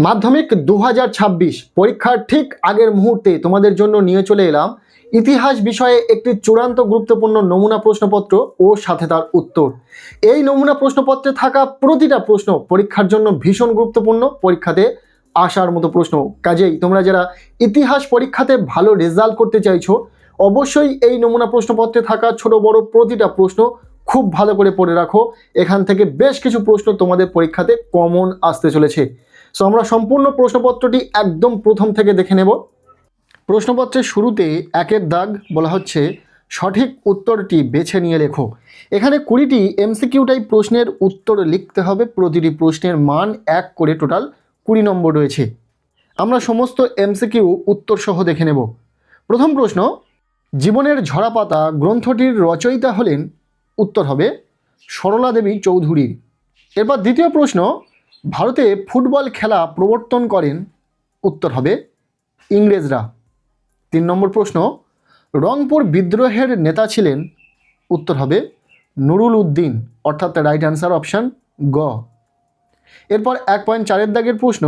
মাধ্যমিক 2026 পরীক্ষার ঠিক আগের মুহূর্তে তোমাদের জন্য নিয়ে চলে এলাম ইতিহাস বিষয়ে একটি চূড়ান্ত গুরুত্বপূর্ণ নমুনা প্রশ্নপত্র ও সাথে তার উত্তর। এই নমুনা প্রশ্নপত্রে থাকা প্রতিটা প্রশ্ন পরীক্ষার জন্য ভীষণ গুরুত্বপূর্ণ, পরীক্ষাতে আসার মতো প্রশ্ন। কাজেই তোমরা যারা ইতিহাস পরীক্ষাতে ভালো রেজাল্ট করতে চাইছো, অবশ্যই এই নমুনা প্রশ্নপত্রে থাকা ছোট বড় প্রতিটা প্রশ্ন খুব ভালো করে পড়ে রাখো। এখান থেকে বেশ কিছু প্রশ্ন তোমাদের পরীক্ষাতে কমন আসতে চলেছে। সো আমরা সম্পূর্ণ প্রশ্নপত্রটি একদম প্রথম থেকে দেখে নেব। প্রশ্নপত্রের শুরুতে একের দাগ বলা হচ্ছে সঠিক উত্তরটি বেছে নিয়ে লেখো। এখানে 20টি এমসিকিউ টাইপ প্রশ্নের উত্তর লিখতে হবে। প্রতিটি প্রশ্নের মান 1 করে, টোটাল 20 নম্বর রয়েছে। আমরা সমস্ত এমসিকিউ উত্তর সহ দেখে নেব। প্রথম প্রশ্ন, জীবনের ঝরাপাতা গ্রন্থটির রচয়িতা হলেন? উত্তর হবে সরলা দেবী চৌধুরী। এরপর দ্বিতীয় প্রশ্ন, ভারতে ফুটবল খেলা প্রবর্তন করেন? উত্তর হবে ইংরেজরা। 3 নম্বর প্রশ্ন, রংপুর বিদ্রোহের নেতা ছিলেন? উত্তর হবে নুরুল উদ্দিন, অর্থাৎ রাইট অ্যান্সার অপশান গ। এরপর 1.4 দাগের প্রশ্ন,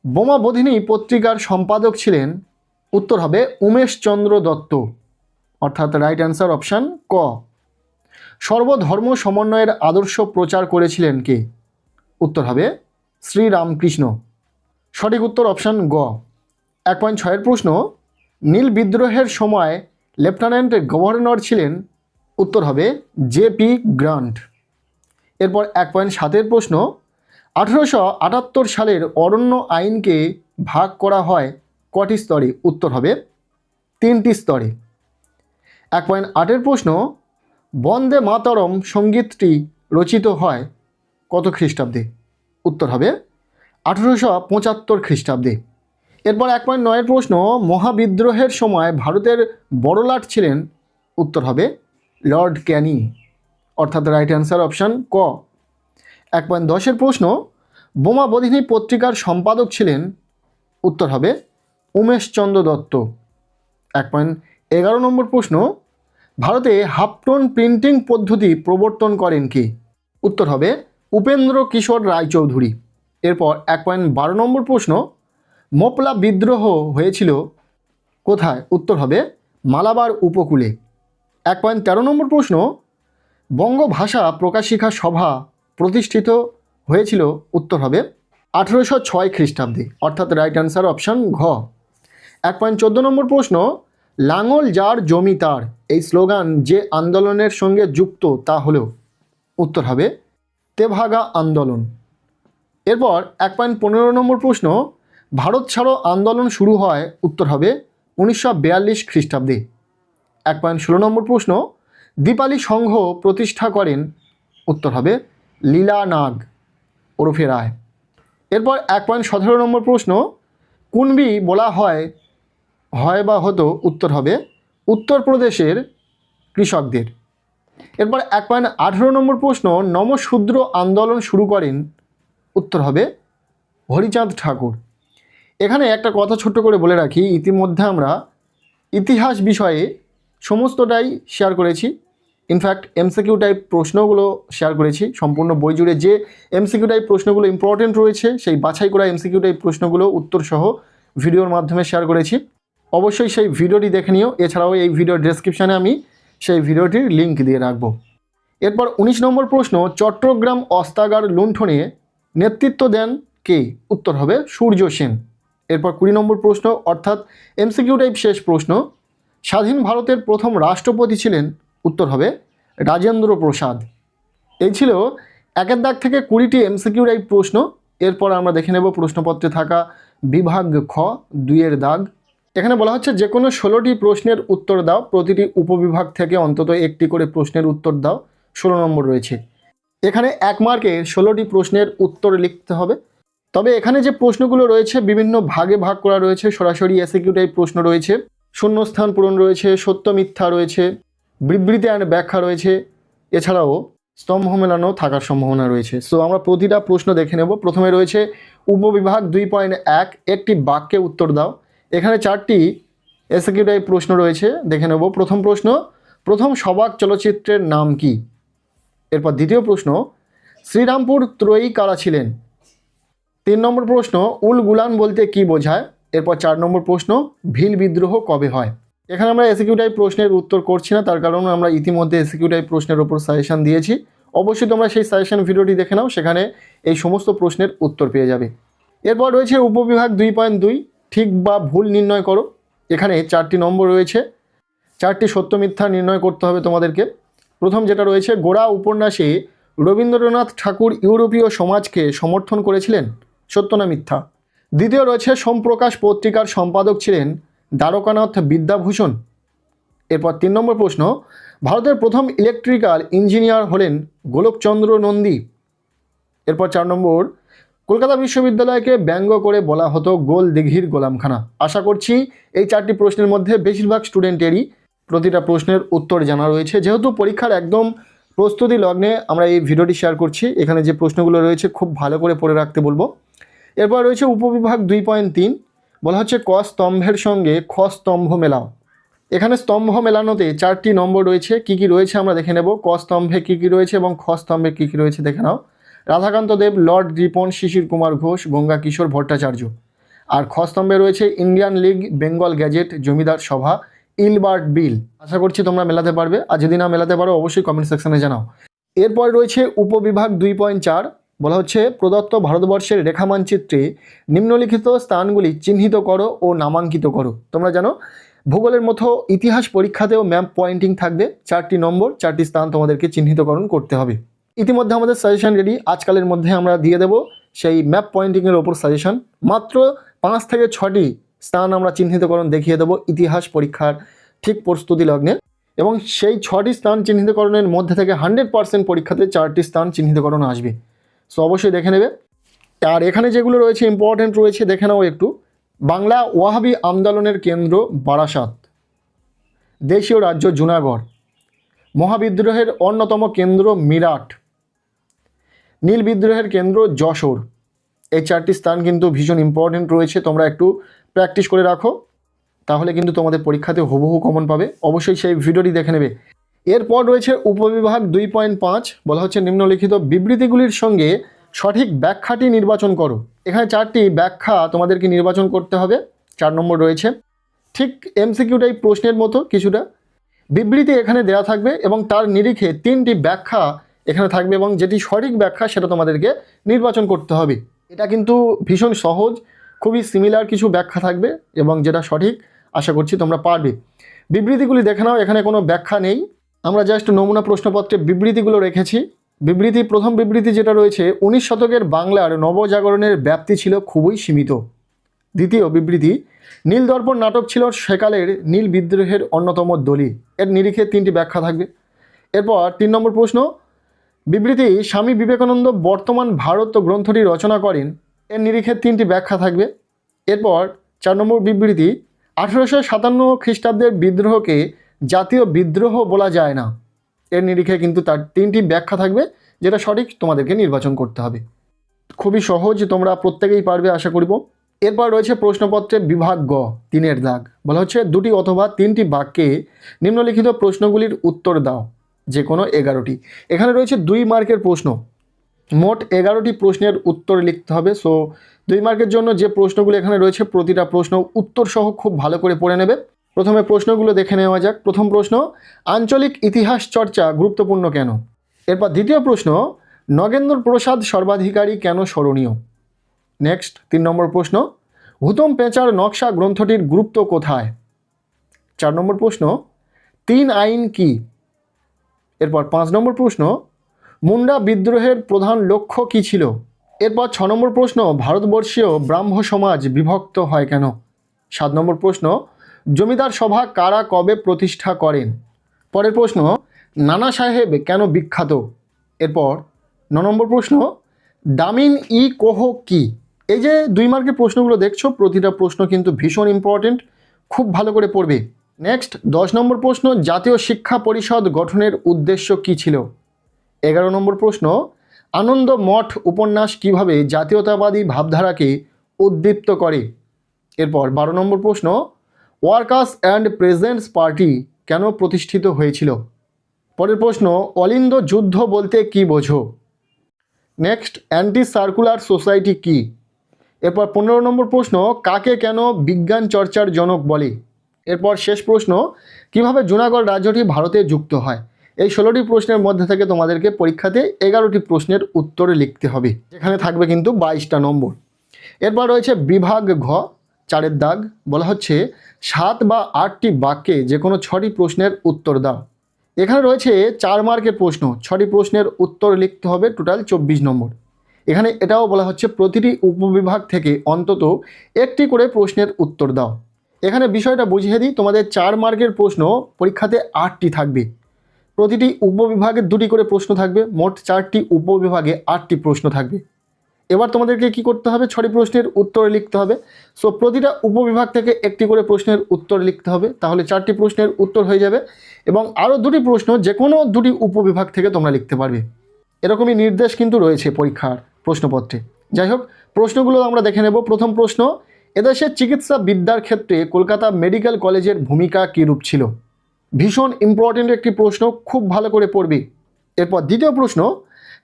বোমা বোধিনী পত্রিকার সম্পাদক ছিলেন? উত্তর হবে উমেশচন্দ্র দত্ত, অর্থাৎ রাইট অ্যান্সার অপশান ক। সর্বধর্ম সমন্বয়ের আদর্শ প্রচার করেছিলেন কে? উত্তর হবে শ্রীরামকৃষ্ণ। সঠিক উত্তর অপশান গ। 1.6 প্রশ্ন, নীল বিদ্রোহের সময় লেফটেন্যান্ট গভর্নর ছিলেন? উত্তর হবে জে.পি. গ্রান্ট। এরপর 1.7 প্রশ্ন, 1878 সালের অরণ্য আইনকে ভাগ করা হয় কটি স্তরে? উত্তর হবে 3টি স্তরে। 1.8 প্রশ্ন, বন্দে মাতরম সঙ্গীতটি রচিত হয় কত খ্রিস্টাব্দে? উত্তর হবে 1875 খ্রিস্টাব্দে। এরপর 1.9 প্রশ্ন, মহাবিদ্রোহের সময় ভারতের বড়লাট ছিলেন? উত্তর হবে লর্ড ক্যানিং, অর্থাৎ রাইট অ্যান্সার অপশান ক। 1.10 প্রশ্ন, বোমা বোধিনী পত্রিকার সম্পাদক ছিলেন? উত্তর হবে উমেশচন্দ্র দত্ত। 1.11 নম্বর প্রশ্ন, ভারতে হাফটোন প্রিন্টিং পদ্ধতি প্রবর্তন করেন কে? উত্তর হবে উপেন্দ্র কিশোর রায়চৌধুরী। এরপর 1.12 নম্বর প্রশ্ন, মোপলা বিদ্রোহ হয়েছিল কোথায়? উত্তর হবে মালাবার উপকূলে। 1.13 নম্বর প্রশ্ন, বঙ্গভাষা প্রকাশিকা সভা প্রতিষ্ঠিত হয়েছিল? উত্তর হবে 1806 খ্রিস্টাব্দে, অর্থাৎ রাইট অ্যান্সার অপশান ঘ। 1.14 নম্বর প্রশ্ন, লাঙল যার জমি তার, এই স্লোগান যে আন্দোলনের সঙ্গে যুক্ত তা হলো? উত্তর হবে তেভাগা আন্দোলন। এরপর 1.15 নম্বর প্রশ্ন, ভারত ছাড়ো আন্দোলন শুরু হয়? উত্তর হবে 1942 খ্রিস্টাব্দে। 1.16 নম্বর প্রশ্ন, দীপালি সংঘ প্রতিষ্ঠা করেন? উত্তর হবে লীলা নাগ ওরফে রায়। এরপর 1.17 নম্বর প্রশ্ন, কুনবি বলা হয় বা হতো? উত্তর হবে উত্তরপ্রদেশের কৃষকদের। এরপর 1.18 নম্বর প্রশ্ন, নমশূদ্র আন্দোলন শুরু করেন? উত্তর হবে হরিচাঁদ ঠাকুর। এখানে একটা কথা ছোট্ট করে বলে রাখি, ইতিমধ্যে আমরা ইতিহাস বিষয়ে সমস্তটাই শেয়ার করেছি। ইনফ্যাক্ট এমসিকিউ টাইপ প্রশ্নগুলো শেয়ার করেছি সম্পূর্ণ বই জুড়ে। যে এমসিকিউ টাইপ প্রশ্নগুলো ইম্পর্টেন্ট রয়েছে সেই বাছাই করা এমসিকিউ টাইপ প্রশ্নগুলো উত্তরসহ ভিডিওর মাধ্যমে শেয়ার করেছি। অবশ্যই সেই ভিডিওটি দেখে নিও। এছাড়াও এই ভিডিওর ডেসক্রিপশানে আমি সেই ভিডিওটির লিঙ্ক দিয়ে রাখবো। এরপর 19 নম্বর প্রশ্ন, চট্টগ্রাম অস্ত্রাগার লুণ্ঠনে নেতৃত্ব দেন কে? উত্তর হবে সূর্য সেন। এরপর 20 নম্বর প্রশ্ন, অর্থাৎ এমসিকিউ টাইপ শেষ প্রশ্ন, স্বাধীন ভারতের প্রথম রাষ্ট্রপতি ছিলেন? উত্তর হবে রাজেন্দ্র প্রসাদ। এই ছিল একের দাগ থেকে 20টি এমসিকিউ টাইপ প্রশ্ন। এরপর আমরা দেখে নেব প্রশ্নপত্রে থাকা বিভাগ খ 2 দাগ। এখানে বলা হচ্ছে যে কোনো 16টি প্রশ্নের উত্তর দাও, প্রতিটি উপবিভাগ থেকে অন্তত একটি করে প্রশ্নের উত্তর দাও। 16 নম্বর রয়েছে। এখানে 1 মার্কের 16টি প্রশ্নের উত্তর লিখতে হবে। তবে এখানে যে প্রশ্নগুলো রয়েছে বিভিন্ন ভাগে ভাগ করা রয়েছে। সরাসরি এসিকিউ টাইপ প্রশ্ন রয়েছে, শূন্যস্থান পূরণ রয়েছে, সত্য মিথ্যা রয়েছে, বিবৃতি অ্যান্ড ব্যাখ্যা রয়েছে, এছাড়াও স্তম্ভ মেলানো থাকার সম্ভাবনা রয়েছে। সো আমরা প্রতিটা প্রশ্ন দেখে নেব। প্রথমে রয়েছে উপবিভাগ 2.1 একটি বাক্যে উত্তর দাও। এখানে 4টি এসিকিউ টাইপ প্রশ্ন রয়েছে, দেখে নেব। প্রথম প্রশ্ন, প্রথম সবাক চলচ্চিত্রের নাম কি? এরপর দ্বিতীয় প্রশ্ন, শ্রীরামপুর ত্রয়ী কারা ছিলেন? 3 নম্বর প্রশ্ন, উল গুলান বলতে কি বোঝায়? এরপর 4 নম্বর প্রশ্ন, ভিল বিদ্রোহ কবে হয়? এখানে আমরা এসকিউ টাইপ প্রশ্নের উত্তর করছি না, তার কারণ আমরা ইতিমধ্যে এসকিউ টাইপ প্রশ্নের ওপর সাজেশন দিয়েছি। অবশ্যই তোমরা সেই সাজেশন ভিডিওটি দেখে নাও, সেখানে এই সমস্ত প্রশ্নের উত্তর পেয়ে যাবে। এরপর রয়েছে উপবিভাগ 2.2, ঠিক বা ভুল নির্ণয় করো। এখানে 4টি নম্বর রয়েছে, 4টি সত্য মিথ্যা নির্ণয় করতে হবে তোমাদেরকে। প্রথম যেটা রয়েছে, গোড়া উপন্যাসে রবীন্দ্রনাথ ঠাকুর ইউরোপীয় সমাজকে সমর্থন করেছিলেন, সত্য না মিথ্যা? দ্বিতীয় রয়েছে, সোমপ্রকাশ পত্রিকার সম্পাদক ছিলেন দ্বারকানাথ বিদ্যাভূষণ। এরপর 3 নম্বর প্রশ্ন, ভারতের প্রথম ইলেকট্রিক্যাল ইঞ্জিনিয়ার হলেন গোলকচন্দ্র নন্দী। এরপর 4 নম্বর, কলকাতা বিশ্ববিদ্যালয়কে ব্যঙ্গ করে বলা হতো গোল দিঘির গোলামখানা। আশা করছি এই 4টি প্রশ্নের মধ্যে বেশিরভাগ স্টুডেন্টেরই প্রতিটা প্রশ্নের উত্তর জানা রয়েছে। যেহেতু পরীক্ষার একদম প্রস্তুতি লগ্নে আমরা এই ভিডিওটি শেয়ার করছি, এখানে যে প্রশ্নগুলো রয়েছে খুব ভালো করে পড়ে রাখতে বলবো। এরপর রয়েছে উপবিভাগ 2.3, বলা হচ্ছে ক স্তম্ভের সঙ্গে খ স্তম্ভ মেলাও। এখানে স্তম্ভ মেলানোতে 4টি নম্বর রয়েছে, কি কি রয়েছে আমরা দেখে নেব। ক স্তম্ভে কী কী রয়েছে এবং খ স্তম্ভে কী কী রয়েছে দেখে নাও। রাধাকান্ত দেব, লর্ড রিপন, শিশির কুমার ঘোষ, গঙ্গা কিশোর ভট্টাচার্য। আর খ স্তম্ভে রয়েছে ইন্ডিয়ান লিগ, বেঙ্গল গ্যাজেট, জমিদার সভা, ইলবার্ট বিল। আশা করছি তোমরা মেলাতে পারবে, আর যদি না মেলাতে পারো অবশ্যই কমেন্ট সেকশনে জানাও। এরপর রয়েছে উপবিভাগ 2.4, বলা হচ্ছে প্রদত্ত ভারতবর্ষের রেখা মানচিত্রে নিম্নলিখিত স্থানগুলি চিহ্নিত করো ও নামাঙ্কিত করো। তোমরা জানো ভূগোলের মতো ইতিহাস পরীক্ষাতেও ম্যাপ পয়েন্টিং থাকবে, 4টি নম্বর, 4টি স্থান তোমাদেরকে চিহ্নিতকরণ করতে হবে। ইতিমধ্যে আমাদের সাজেশন রেডি, আজকালের মধ্যে আমরা দিয়ে দেব সেই ম্যাপ পয়েন্টিংয়ের ওপর সাজেশন। মাত্র 5 থেকে 6টি স্থান আমরা চিহ্নিতকরণ দেখিয়ে দেবো ইতিহাস পরীক্ষার ঠিক প্রস্তুতি লগ্নে, এবং সেই 6টি স্থান চিহ্নিতকরণের মধ্যে থেকে 100% পরীক্ষাতে 4টি স্থান চিহ্নিতকরণ আসবে। সো অবশ্যই দেখে নেবে। আর এখানে যেগুলো রয়েছে ইম্পর্টেন্ট রয়েছে দেখে নাও একটু। বাংলা ওয়াহাবি আন্দোলনের কেন্দ্র বারাসাত, দেশীয় রাজ্য জুনাগড়, মহাবিদ্রোহের অন্যতম কেন্দ্র মিরাট, নীল বিদ্রোহের কেন্দ্র যশোর। এই 4টি স্থান কিন্তু ভীষণ ইম্পর্টেন্ট রয়েছে, তোমরা একটু প্র্যাকটিস করে রাখো, তাহলে কিন্তু তোমাদের পরীক্ষাতে হুবহু কমন পাবে। অবশ্যই সেই ভিডিওটি দেখে নেবে। এরপর রয়েছে উপবিভাগ 2.5, বলা হচ্ছে নিম্নলিখিত বিবৃতিগুলির সঙ্গে সঠিক ব্যাখ্যাটি নির্বাচন করো। এখানে 4টি ব্যাখ্যা তোমাদেরকে নির্বাচন করতে হবে। 4 নম্বর রয়েছে, ঠিক এমসিকিউ টাইপ প্রশ্নের মতো কিছুটা বিবৃতি এখানে দেওয়া থাকবে এবং তার নিরিখে 3টি ব্যাখ্যা এখানে থাকবে, এবং যেটি সঠিক ব্যাখ্যা সেটা তোমাদেরকে নির্বাচন করতে হবে। এটা কিন্তু ভীষণ সহজ, খুবই সিমিলার কিছু ব্যাখ্যা থাকবে এবং যেটা সঠিক আশা করছি তোমরা পারবে। বিবৃতিগুলি দেখে নাও, এখানে কোনো ব্যাখ্যা নেই, আমরা জাস্ট নমুনা প্রশ্নপত্রে বিবৃতিগুলো রেখেছি। প্রথম বিবৃতি যেটা রয়েছে, 19 শতকের বাংলার নবজাগরণের ব্যাপ্তি ছিল খুবই সীমিত। দ্বিতীয় বিবৃতি, নীল দর্পণ নাটক ছিল সেকালের নীল বিদ্রোহের অন্যতম দলিল। এর নিরিখে 3টি ব্যাখ্যা থাকবে। এরপর 3 নম্বর প্রশ্ন, বিবৃতি, স্বামী বিবেকানন্দ বর্তমান ভারত গ্রন্থটি রচনা করেন। এর নিরিখে 3টি ব্যাখ্যা থাকবে। এরপর 4 নম্বর বিবৃতি, 1857 খ্রিস্টাব্দের বিদ্রোহকে জাতীয় বিদ্রোহ বলা যায় না। এর নিরিখে কিন্তু তার 3টি ব্যাখ্যা থাকবে, যেটা সঠিক তোমাদেরকে নির্বাচন করতে হবে। খুবই সহজ, তোমরা প্রত্যেকেই পারবে আশা করব। এরপর রয়েছে প্রশ্নপত্রে বিভাগ গ 3-এর দাগ, বলা হচ্ছে 2টি অথবা 3টি বাক্যে নিম্নলিখিত প্রশ্নগুলির উত্তর দাও, যে কোনো 11টি। এখানে রয়েছে 2 মার্কের প্রশ্ন, মোট 11টি প্রশ্নের উত্তর লিখতে হবে। সো 2 মার্কের জন্য যে প্রশ্নগুলো এখানে রয়েছে প্রতিটা প্রশ্ন উত্তর সহ খুব ভালো করে পড়ে নেবে। প্রথমে প্রশ্নগুলো দেখে নেওয়া যাক। প্রথম প্রশ্ন, আঞ্চলিক ইতিহাস চর্চা গুরুত্বপূর্ণ কেন? এরপর দ্বিতীয় প্রশ্ন, নগেন্দ্র প্রসাদ সর্বাধিকারী কেন স্মরণীয়? নেক্সট 3 নম্বর প্রশ্ন, হুতম পেঁচার নকশা গ্রন্থটির গুরুত্ব কোথায়? 4 নম্বর প্রশ্ন, 3 আইন কি? এরপর 5 নম্বর প্রশ্ন, মুন্ডা বিদ্রোহের প্রধান লক্ষ্য কী ছিল? এরপর 6 নম্বর প্রশ্ন, ভারতবর্ষীয় ব্রাহ্ম সমাজ বিভক্ত হয় কেন? 7 নম্বর প্রশ্ন, জমিদার সভা কারা কবে প্রতিষ্ঠা করেন? পরের প্রশ্ন, নানা সাহেব কেন বিখ্যাত? এরপর 9 নম্বর প্রশ্ন, দামিন ই কোহ কি? এই যে 2 মার্কের প্রশ্নগুলো দেখছো প্রতিটা প্রশ্ন কিন্তু ভীষণ ইম্পর্টেন্ট, খুব ভালো করে পড়বে। নেক্সট 10 নম্বর প্রশ্ন, জাতীয় শিক্ষা পরিষদ গঠনের উদ্দেশ্য কী ছিল? 11 নম্বর প্রশ্ন, আনন্দ মঠ উপন্যাস কিভাবে জাতীয়তাবাদী ভাবধারাকে উদ্দীপ্ত করে? এরপর 12 নম্বর প্রশ্ন, ওয়ার্কার্স অ্যান্ড প্রেজেন্টস পার্টি কেন প্রতিষ্ঠিত হয়েছিল? পরের প্রশ্ন, অলিন্দ যুদ্ধ বলতে কি বোঝো? নেক্সট, অ্যান্টি সার্কুলার সোসাইটি কি? এরপর 15 নম্বর প্রশ্ন, কাকে কেন বিজ্ঞান চর্চার জনক বলে? এরপর শেষ প্রশ্ন, কিভাবে জুনাগড় রাজ্যটি ভারতে যুক্ত হয়? এই 16টি প্রশ্নের মধ্যে থেকে তোমাদেরকে পরীক্ষাতে 11টি প্রশ্নের উত্তর লিখতে হবে, যেখানে থাকবে কিন্তু 22টা নম্বর। এরপর রয়েছে বিভাগ ঘ, 4-এর দাগ, বলা হচ্ছে 7 বা 8টি বাক্যে যে কোনো 6টি প্রশ্নের উত্তর দাও। এখানে রয়েছে 4 মার্কের প্রশ্ন, 6টি প্রশ্নের উত্তর লিখতে হবে, টোটাল 24 নম্বর। এখানে এটাও বলা হচ্ছে প্রতিটি উপবিভাগ থেকে অন্তত একটি করে প্রশ্নের উত্তর দাও। এখানে বিষয়টা বুঝিয়ে দিই, তোমাদের 4 মার্কের প্রশ্ন পরীক্ষাতে 8টি থাকবে, প্রতিটি উপবিভাগে 2টি করে প্রশ্ন থাকবে, মোট 4টি উপবিভাগে 8টি প্রশ্ন থাকবে। এবার তোমাদেরকে কি করতে হবে, 6টি প্রশ্নের উত্তর লিখতে হবে। সো প্রতিটা উপবিভাগ থেকে একটি করে প্রশ্নের উত্তর লিখতে হবে, তাহলে 4টি প্রশ্নের উত্তর হয়ে যাবে এবং আরও 2টি প্রশ্ন যে কোনো 2টি উপবিভাগ থেকে তোমরা লিখতে পারবে। এরকমই নির্দেশ কিন্তু রয়েছে পরীক্ষার প্রশ্নপত্রে। যাই হোক, প্রশ্নগুলো আমরা দেখে নেব। প্রথম প্রশ্ন, এদেশের চিকিৎসা বিদ্যার ক্ষেত্রে কলকাতা মেডিকেল কলেজের ভূমিকা কীরূপ ছিল? ভীষণ ইম্পর্টেন্ট একটি প্রশ্ন, খুব ভালো করে পড়বি। এরপর দ্বিতীয় প্রশ্ন,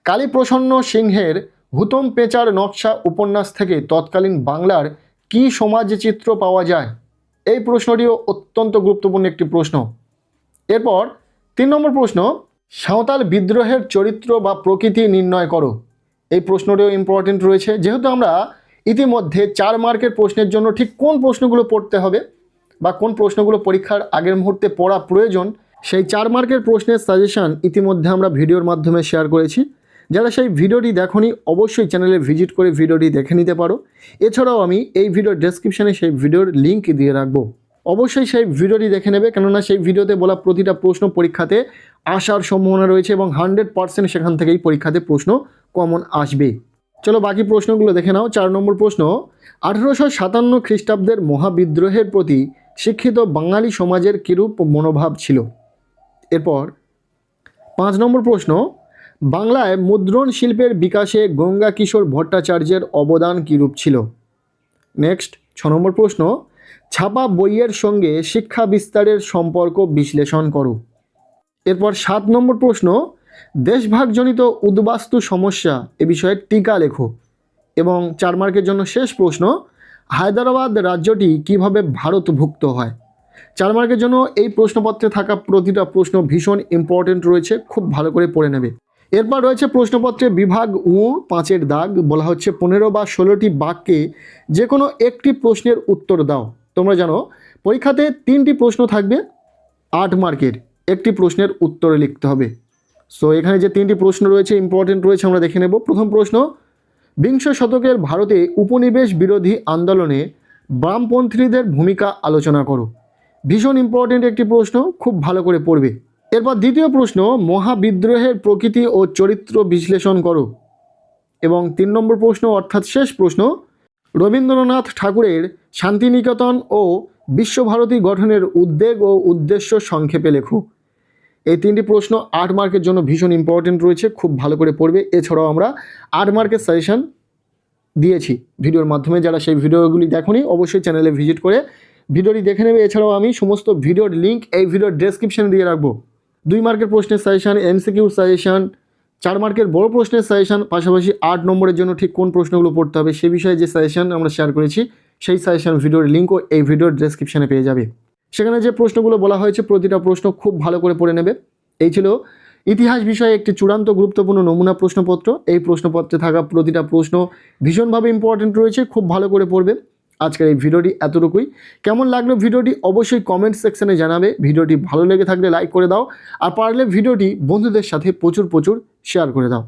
কালীপ্রসন্ন সিংহের হুতম পেঁচার নকশা উপন্যাস থেকে তৎকালীন বাংলার কী সমাজচিত্র পাওয়া যায়? এই প্রশ্নটিও অত্যন্ত গুরুত্বপূর্ণ একটি প্রশ্ন। এরপর 3 নম্বর প্রশ্ন, সাঁওতাল বিদ্রোহের চরিত্র বা প্রকৃতি নির্ণয় করো। এই প্রশ্নটিও ইম্পর্টেন্ট রয়েছে। যেহেতু আমরা ইতিমধ্যে 4 মার্কের প্রশ্নের জন্য ঠিক কোন প্রশ্নগুলো পড়তে হবে বা কোন প্রশ্নগুলো পরীক্ষার আগের মুহূর্তে পড়া প্রয়োজন, সেই 4 মার্কের প্রশ্নের সাজেশান ইতিমধ্যে আমরা ভিডিওর মাধ্যমে শেয়ার করেছি। যারা সেই ভিডিওটি দেখোনি অবশ্যই চ্যানেলে ভিজিট করে ভিডিওটি দেখে নিতে পারো। এছাড়াও আমি এই ভিডিওর ডেসক্রিপশানে সেই ভিডিওর লিঙ্ক দিয়ে রাখবো, অবশ্যই সেই ভিডিওটি দেখে নেবে, কেননা সেই ভিডিওতে বলা প্রতিটা প্রশ্ন পরীক্ষাতে আসার সম্ভাবনা রয়েছে এবং 100% সেখান থেকেই পরীক্ষাতে প্রশ্ন কমন আসবে। চলো বাকি প্রশ্নগুলো দেখে নাও। 4 নম্বর প্রশ্ন, 1857 খ্রিস্টাব্দের মহাবিদ্রোহের প্রতি শিক্ষিত বাঙালি সমাজের কিরূপ মনোভাব ছিল? এরপর 5 নম্বর প্রশ্ন, বাংলায় মুদ্রণ শিল্পের বিকাশে গঙ্গা কিশোর ভট্টাচার্যের অবদান কিরূপ ছিল? নেক্সট 6 নম্বর প্রশ্ন, ছাপা বইয়ের সঙ্গে শিক্ষা বিস্তারের সম্পর্ক বিশ্লেষণ করো। এরপর 7 নম্বর প্রশ্ন, দেশভাগজনিত উদ্বাস্তু সমস্যা এ বিষয়ে টিকা লেখো। এবং 4 মার্কের জন্য শেষ প্রশ্ন, হায়দ্রাবাদ রাজ্যটি কিভাবে ভারতভুক্ত হয়? 4 মার্কের জন্য এই প্রশ্নপত্রে থাকা প্রতিটা প্রশ্ন ভীষণ ইম্পর্টেন্ট রয়েছে, খুব ভালো করে পড়ে নেবে। এরপর রয়েছে প্রশ্নপত্রে বিভাগ উ, 5-এর দাগ, বলা হচ্ছে 15 বা 16টি বাক্যে যে কোনো একটি প্রশ্নের উত্তর দাও। তোমরা জানো পরীক্ষাতে 3টি প্রশ্ন থাকবে 8 মার্কের, একটি প্রশ্নের উত্তর লিখতে হবে। সো এখানে যে 3টি প্রশ্ন রয়েছে ইম্পর্টেন্ট রয়েছে, আমরা দেখে নেব। প্রথম প্রশ্ন, বিংশ শতকের ভারতে উপনিবেশ বিরোধী আন্দোলনে বামপন্থীদের ভূমিকা আলোচনা করো। ভীষণ ইম্পর্টেন্ট একটি প্রশ্ন, খুব ভালো করে পড়বে। এরপর দ্বিতীয় প্রশ্ন, মহাবিদ্রোহের প্রকৃতি ও চরিত্র বিশ্লেষণ করো। এবং 3 নম্বর প্রশ্ন অর্থাৎ শেষ প্রশ্ন, রবীন্দ্রনাথ ঠাকুরের শান্তিনিকেতন ও বিশ্বভারতী গঠনের উদ্বেগ ও উদ্দেশ্য সংক্ষেপে লেখো। এই 3টি প্রশ্ন 8 মার্কের জন্য ভীষণ ইম্পর্টেন্ট রয়েছে, খুব ভালো করে পড়বে। এছাড়াও আমরা 8 মার্কের সাজেশন দিয়েছি ভিডিওর মাধ্যমে, যারা সেই ভিডিওগুলি দেখোনি অবশ্যই চ্যানেলে ভিজিট করে ভিডিওটি দেখে নেবে। এছাড়াও আমি সমস্ত ভিডিওর লিঙ্ক এই ভিডিওর ডেসক্রিপশানে দিয়ে রাখবো। 2 মার্কের প্রশ্নের সাজেশান, এমসিকিউ সাজেশান, 4 মার্কের বড় প্রশ্নের সাজেশান, পাশাপাশি 8 নম্বরের জন্য ঠিক কোন প্রশ্নগুলো পড়তে হবে সে বিষয়ে যে সাজেশান আমরা শেয়ার করেছি, সেই সাজেশান ভিডিওর লিঙ্কও এই ভিডিওর ডেসক্রিপশানে পেয়ে যাবে। সেখানে যে প্রশ্নগুলো বলা হয়েছে প্রতিটা প্রশ্ন খুব ভালো করে পড়ে নেবে। এই ছিল ইতিহাস বিষয়ে একটি চূড়ান্ত গুরুত্বপূর্ণ নমুনা প্রশ্নপত্র। এই প্রশ্নপত্রে থাকা প্রতিটা প্রশ্ন ভীষণভাবে ইম্পর্টেন্ট রয়েছে, খুব ভালো করে পড়বে। আজকের এই ভিডিওটি এতটুকুই। কেমন লাগলো ভিডিওটি অবশ্যই কমেন্ট সেকশনে জানাবে। ভিডিওটি ভালো লেগে থাকলে লাইক করে দাও, আর পারলে ভিডিওটি বন্ধুদের সাথে প্রচুর শেয়ার করে দাও।